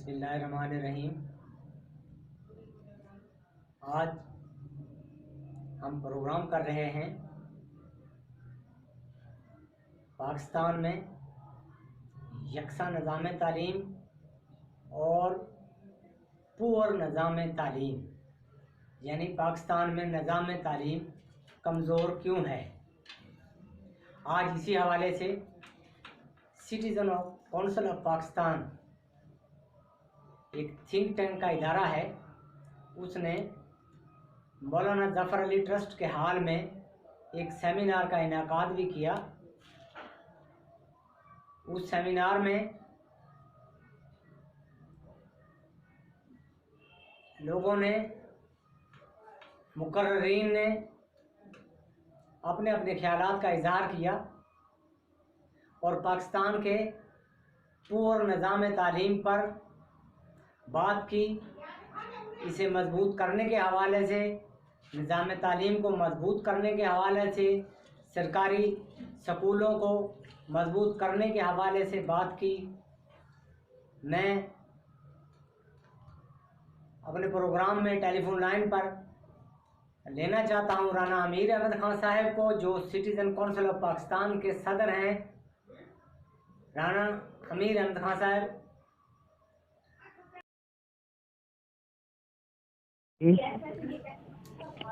बिस्मिल्लाहिर्रहमानिर्रहीम। आज हम प्रोग्राम कर रहे हैं पाकिस्तान में यकसा निज़ाम तालीम और पुअर निज़ाम तालीम, यानी पाकिस्तान में निज़ाम तालीम कमज़ोर क्यों है। आज इसी हवाले से citizen of council of Pakistan एक थिंक टैंक का इदारा है, उसने मौलाना ज़फ़र अली ट्रस्ट के हाल में एक सेमिनार का इनेकाद भी किया। उस सेमिनार में लोगों ने, मुकर्रीन ने अपने अपने ख्यालात का इजहार किया और पाकिस्तान के पुअर निज़ाम तालीम पर बात की। इसे मजबूत करने के हवाले से, निज़ाम तालीम को मजबूत करने के हवाले से, सरकारी स्कूलों को मजबूत करने के हवाले से बात की। मैं अपने प्रोग्राम में टेलीफोन लाइन पर लेना चाहता हूं राना अमीर अहमद खान साहब को, जो सिटीज़न काउंसिल ऑफ पाकिस्तान के सदर हैं। राना अमीर अहमद खान साहब।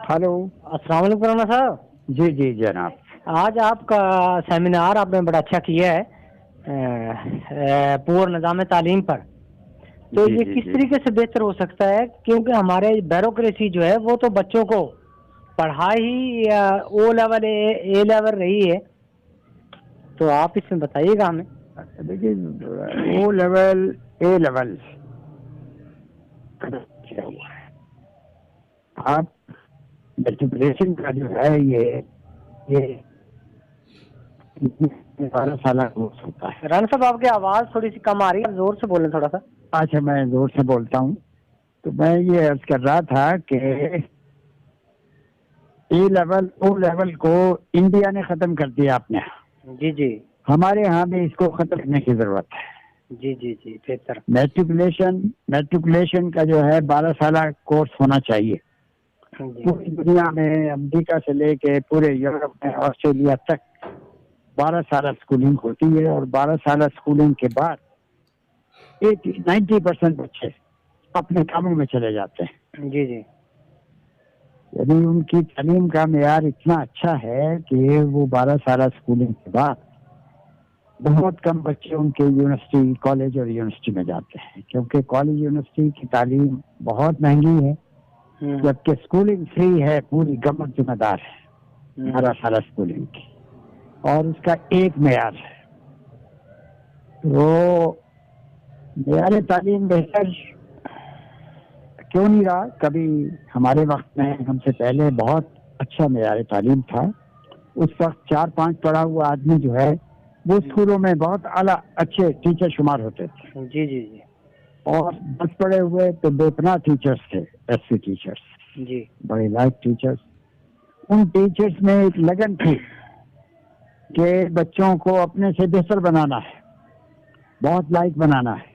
हेलो, अस्सलाम वालेकुम राना साहब। जी जी जनाब। आज आपका सेमिनार आपने बड़ा अच्छा किया है पुअर निज़ाम तालीम पर। तो ये किस तरीके से बेहतर हो सकता है, क्योंकि हमारे ब्यूरोक्रेसी जो है वो तो बच्चों को पढ़ाई ही ओ लेवल ए लेवल रही है, तो आप इसमें बताइएगा हमें। देखिए, ओ लेवल ए लेवल क्या हुआ है, आप मेट्रिकुलेशन का जो है ये 12 साल कोर्स होता है। राना साहब, आपकी आवाज़ थोड़ी सी कम आ रही है, जोर से बोलें थोड़ा सा। अच्छा, मैं जोर से बोलता हूँ। तो मैं ये अर्ज कर रहा था कि ए लेवल ओ लेवल को इंडिया ने खत्म कर दिया आपने। जी जी। हमारे यहाँ भी इसको खत्म करने की जरूरत है। जी जी जी, बेहतर। मेट्रिकुलेशन का जो है 12 साल कोर्स होना चाहिए। पूरी दुनिया में, अमेरिका से लेके पूरे यूरोप में, ऑस्ट्रेलिया तक 12 साल स्कूलिंग होती है। और 12 साल स्कूलिंग के बाद 90% बच्चे अपने कामों में चले जाते हैं। जी जी। यदि उनकी तालीम का मेयार इतना अच्छा है कि वो 12 साल स्कूलिंग के बाद बहुत कम बच्चे उनके यूनिवर्सिटी, कॉलेज और यूनिवर्सिटी में जाते हैं, क्योंकि कॉलेज यूनिवर्सिटी की तालीम बहुत महंगी है, जबकि स्कूलिंग फ्री है। पूरी गवर्नमेंट जिम्मेदार है 12 साल स्कूलिंग की, और उसका एक मेयार है। तो मेयार तालीम बेहतर क्यों नहीं रहा? कभी हमारे वक्त में, हमसे पहले बहुत अच्छा मेयार तालीम था। उस वक्त 4-5 पढ़ा हुआ आदमी जो है वो स्कूलों में बहुत आला अच्छे टीचर शुमार होते थे। जी जी जी। और 10 पढ़े हुए तो बेपनाह टीचर्स थे, एससी टीचर्स जी, बड़े लाइक टीचर्स। उन टीचर्स में एक लगन थी कि बच्चों को अपने से बेहतर बनाना है, बहुत लाइक बनाना है।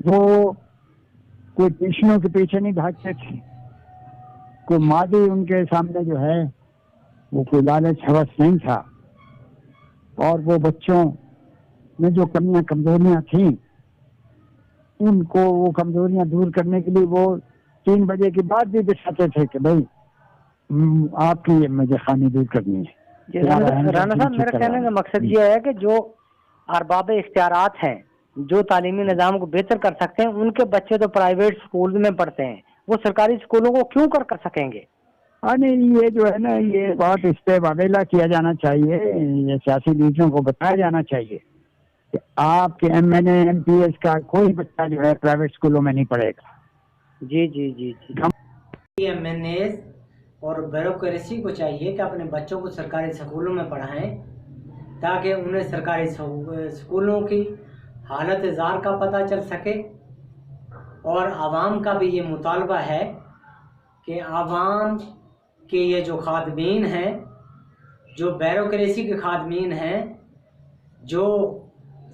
वो कोई ट्यूशनों के पीछे नहीं भागते थे, कोई मादी उनके सामने जो है वो कोई लालच हवस नहीं था। और वो बच्चों में जो कमियां कमजोरियां थी, उनको वो कमजोरियां दूर करने के लिए वो 3 बजे के बाद भी बिठाते थे कि भाई आपकी मुझे खामी दूर करनी है। राना साहब, मेरा कहने का मकसद ये है कि जो अरबाब इख्तियारात हैं, जो तालीमी निज़ाम को बेहतर कर सकते हैं, उनके बच्चे तो प्राइवेट स्कूल में पढ़ते हैं, वो सरकारी स्कूलों को क्यों कर सकेंगे? नहीं, ये जो है ना, ये बहुत इस पे वावेला किया जाना चाहिए। ये सियासी लीडरों को बताया जाना चाहिए कि आपके MNA MPS का कोई बच्चा जो है प्राइवेट स्कूलों में नहीं पढ़ेगा। जी जी जी जी। MNA और ब्यूरोक्रेसी को चाहिए कि अपने बच्चों को सरकारी स्कूलों में पढ़ाएं, ताकि उन्हें सरकारी स्कूलों की हालत ज़ार का पता चल सके। और आवाम का भी ये मुतालबा है कि आवाम के ये जो खादमीन हैं, जो ब्यूरोक्रेसी के खादमीन हैं, जो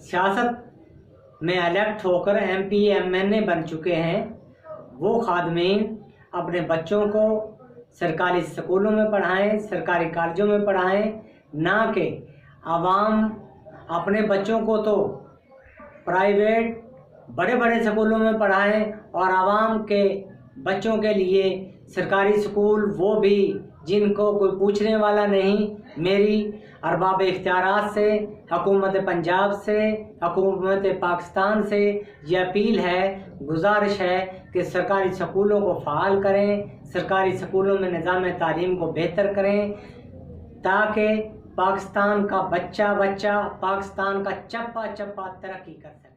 सियासत में इलेक्ट होकर MP MNA बन चुके हैं, वो खादमीन अपने बच्चों को सरकारी स्कूलों में पढ़ाएं, सरकारी कॉलेजों में पढ़ाएं, ना कि आवाम अपने बच्चों को तो प्राइवेट बड़े बड़े स्कूलों में पढ़ाएं और आवाम के बच्चों के लिए सरकारी स्कूल, वो भी जिनको कोई पूछने वाला नहीं। मेरी अरबाब इख्तियारात से, हुकूमत पंजाब से, हुकूमत पाकिस्तान से ये अपील है, गुजारिश है कि सरकारी स्कूलों को फ़ाल करें, सरकारी स्कूलों में निज़ाम तालीम को बेहतर करें, ताकि पाकिस्तान का बच्चा पाकिस्तान का चप्पा चप्पा तरक्की कर सके।